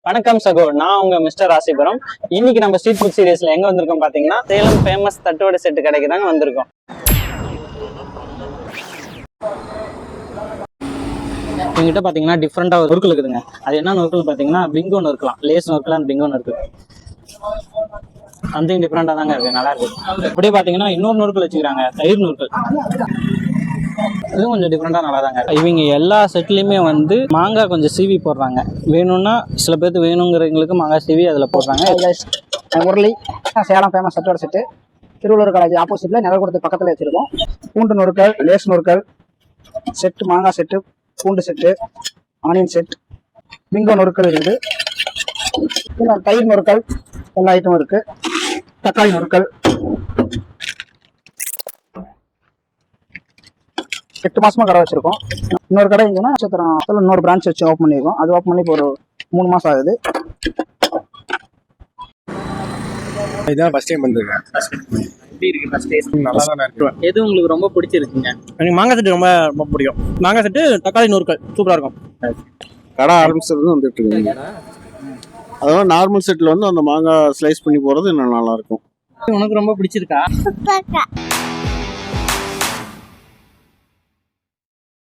வணக்கம் சகோ, நான் உங்க மிஸ்டர் ராசிபுரம். இன்னைக்கு நம்ம ஸ்ட்ரீட் ஃபுட் சீரீஸ்ல எங்க வந்திருக்கோம் பாத்தீங்கன்னா, சேலம் ஃபேமஸ் தட்டுவடை செட்டு கடைக்கு தாங்க வந்திருக்கோம். எங்கிட்ட பாத்தீங்கன்னா டிஃப்ரெண்டா ஒரு நொறுக்கல் இருக்குதுங்க. அது என்ன நொறுக்கல் பாத்தீங்கன்னா பிங்கோ நொறுக்கலாம், லேஸ் நொறுக்கலாம், பிங்கோ நொறுக்கு. சம்திங் டிஃப்ரெண்டா தாங்க இருக்கு, நல்லா இருக்கு. அப்படியே பாத்தீங்கன்னா இன்னொரு நொறுக்கல் வச்சுக்கிறாங்க, தயிர் நொறுக்கல். இதுவும் கொஞ்சம் டிஃப்ரெண்டா நல்லா தாங்க. இவங்க எல்லா செட்லயுமே வந்து மாங்காய் கொஞ்சம் சீவி போடுறாங்க. வேணும்னா சில பேருக்கு வேணுங்கிறவங்களுக்கு மாங்காய் சீவி அதில் போடுறாங்க. முரளி சேலம் ஃபேமஸ் தட்டுவடை செட்டு, திருவள்ளூர் காலேஜ் ஆப்போசிட்ல நெல்கூடத்து பக்கத்தில் வச்சிருக்கோம். பூண்டு நொறுக்கல், லேஸ் நொறுக்கல் செட்டு, மாங்காய் செட்டு, பூண்டு செட்டு, ஆனியன் செட், பிங்கோ நொறுக்கல் இருக்குது. தயிர் நொறுக்கல் எல்லா ஐட்டமும் இருக்கு. தக்காளி நொறுக்கல் 8 மாசமா கடை வச்சிருக்கோம். இன்னொரு கடை இங்கன்னா நட்சத்திரம் இன்னொரு பிரான்ச் வச்சு ஓப்பன் பண்ணியிருக்கோம். அது ஓப்பன் பண்ணி இப்போ ஒரு 3 மாசம் ஆகுது. இதான் ஃபர்ஸ்ட் டைம் வந்திருக்கேன். எப்படி இருக்கு ஃபர்ஸ்ட் டேஸ்ட்? நல்லா தான் இருக்கு. எது உங்களுக்கு ரொம்ப பிடிச்சிருக்குங்க? எனக்கு மாங்காய் செட்டு ரொம்ப பிடிக்கும். மாங்காய் செட்டு, தக்காளி நொறுக்கல் சூப்பரா இருக்கும். கடை ஆரம்பிச்சது வந்துட்டு இருக்குங்க. அதாவது நார்மல் செட்டில் வந்து அந்த மாங்காய் ஸ்லைஸ் பண்ணி போகிறது இன்னும் நல்லா இருக்கும். உனக்கு ரொம்ப பிடிச்சிருக்கா?